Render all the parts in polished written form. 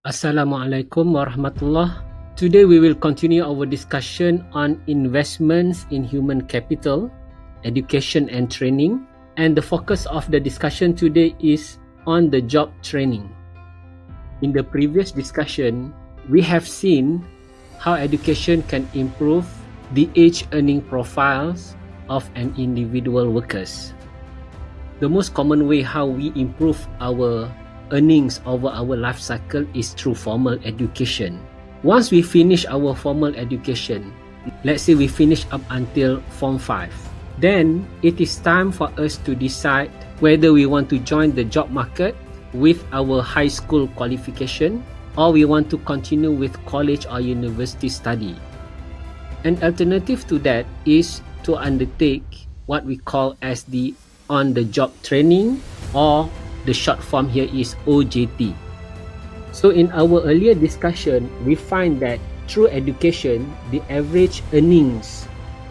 Assalamualaikum warahmatullah. Today we will continue our discussion on investments in human capital, education and training. And the focus of the discussion today is on the job training. In the previous discussion, we have seen how education can improve the age earning profiles of an individual workers. The most common way how we improve our earnings over our life cycle is through formal education. Once we finish our formal education, let's say we finish up until Form 5, then it is time for us to decide whether we want to join the job market with our high school qualification or we want to continue with college or university study. An alternative to that is to undertake what we call as the on-the-job training, or the short form here is OJT. So in our earlier discussion, we find that through education, the average earnings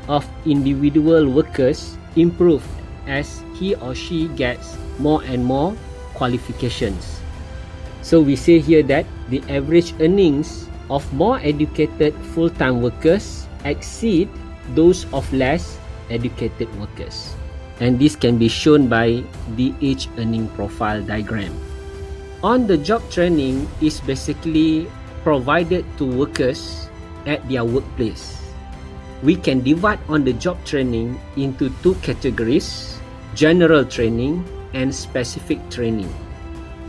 of individual workers improved as he or she gets more and more qualifications. So we say here that the average earnings of more educated full-time workers exceed those of less educated workers. And this can be shown by the age earning profile diagram. On-the-job training is basically provided to workers at their workplace. We can divide on-the-job training into two categories: general training and specific training.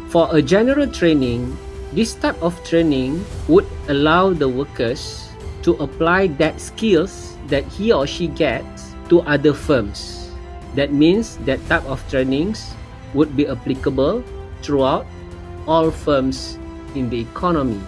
For a general training, this type of training would allow the workers to apply that skills that he or she gets to other firms. That means that type of trainings would be applicable throughout all firms in the economy.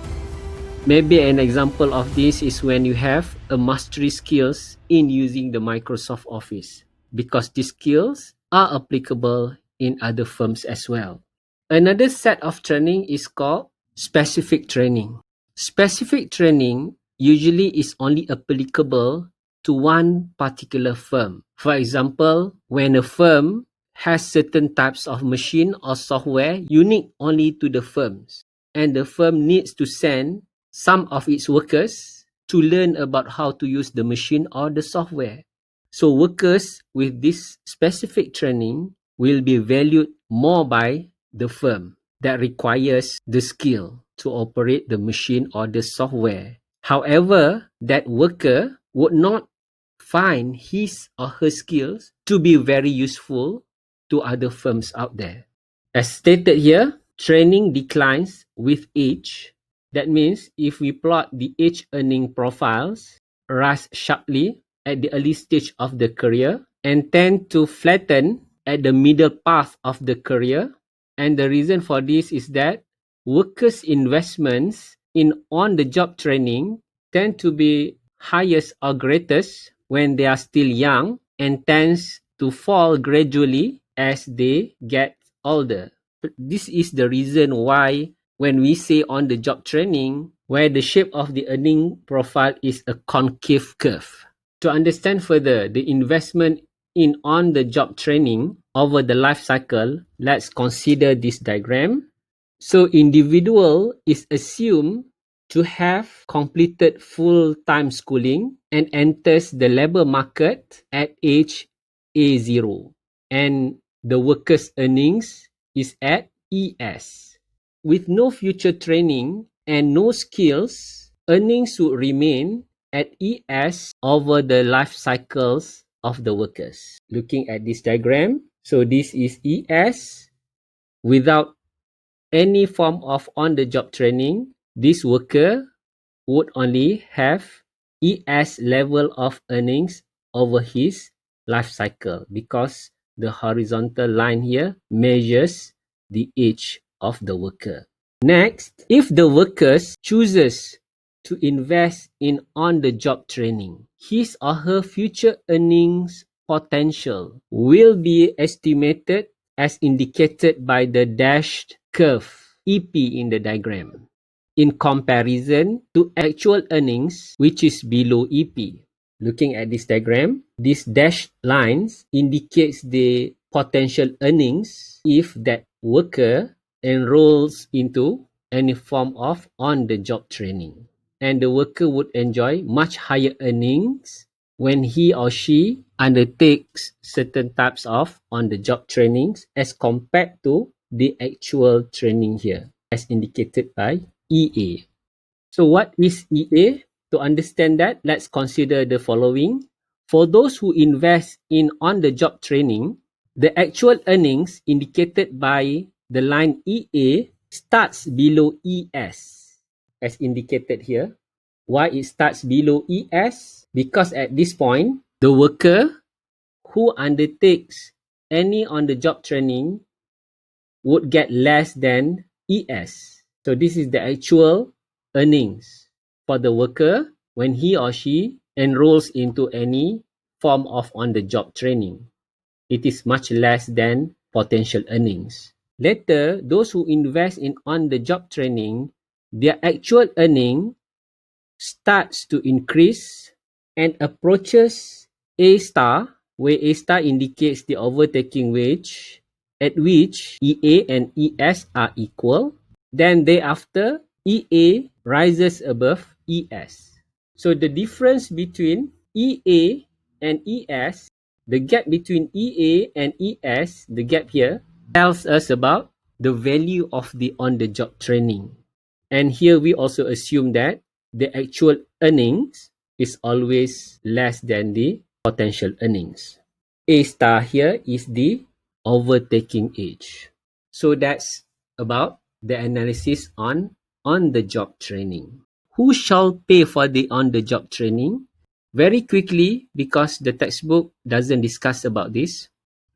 Maybe an example of this is when you have a mastery skills in using the Microsoft Office, because these skills are applicable in other firms as well. Another set of training is called specific training. Specific training usually is only applicable to one particular firm. For example, when a firm has certain types of machine or software unique only to the firms, and the firm needs to send some of its workers to learn about how to use the machine or the software. So workers with this specific training will be valued more by the firm that requires the skill to operate the machine or the software. However, that worker would not find his or her skills to be very useful to other firms out there. As stated here, training declines with age. That means if we plot the age earning profiles, rise sharply at the early stage of the career and tend to flatten at the middle path of the career. And the reason for this is that workers' investments in on-the-job training tend to be highest or greatest when they are still young and tends to fall gradually as they get older. This is the reason why when we say on-the-job training, where the shape of the earning profile is a concave curve. To understand further the investment in on-the-job training over the life cycle, let's consider this diagram. So individual is assumed to have completed full-time schooling and enters the labor market at age A0. And the worker's earnings is at ES. With no future training and no skills, earnings would remain at ES over the life cycles of the workers. Looking at this diagram, so this is ES. Without any form of on-the-job training, this worker would only have ES level of earnings over his life cycle, because the horizontal line here measures the age of the worker. Next, if the worker chooses to invest in on-the-job training, his or her future earnings potential will be estimated as indicated by the dashed curve EP in the diagram, in comparison to actual earnings, which is below EP. Looking at this diagram, these dashed lines indicates the potential earnings if that worker enrolls into any form of on-the-job training. And the worker would enjoy much higher earnings when he or she undertakes certain types of on-the-job trainings as compared to the actual training here, as indicated by EA. So what is EA? To understand that, let's consider the following. For those who invest in on-the-job training, the actual earnings indicated by the line EA starts below ES, as indicated here. Why it starts below ES? Because at this point, the worker who undertakes any on-the-job training would get less than ES. So this is the actual earnings for the worker when he or she enrolls into any form of on-the-job training. It is much less than potential earnings. Later, those who invest in on-the-job training, their actual earning starts to increase and approaches A star, where A star indicates the overtaking wage at which EA and ES are equal. Then thereafter, EA rises above ES. So the difference between EA and ES, the gap between EA and ES, the gap here, tells us about the value of the on-the-job training. And here we also assume that the actual earnings is always less than the potential earnings. A star here is the overtaking age. So that's about the analysis on on-the-job training. Who shall pay for the on-the-job training? Very quickly, because the textbook doesn't discuss about this.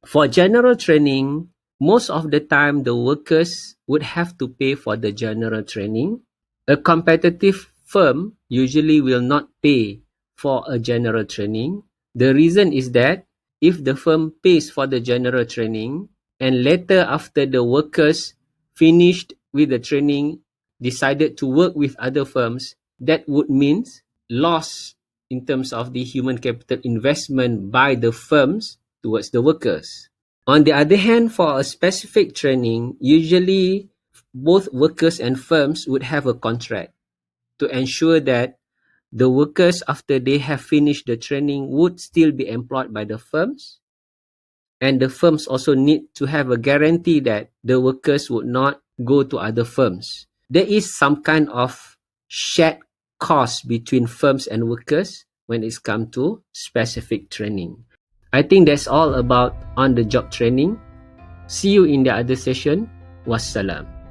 For general training, most of the time the workers would have to pay for the general training. A competitive firm usually will not pay for a general training. The reason is that if the firm pays for the general training and later after the workers finished with the training decided to work with other firms, that would mean loss in terms of the human capital investment by the firms towards the workers. On the other hand, for a specific training, usually both workers and firms would have a contract to ensure that the workers, after they have finished the training, would still be employed by the firms. And the firms also need to have a guarantee that the workers would not go to other firms. There is some kind of shared cost between firms and workers when it's come to specific training. I think that's all about on-the-job training. See you in the other session. Wassalam.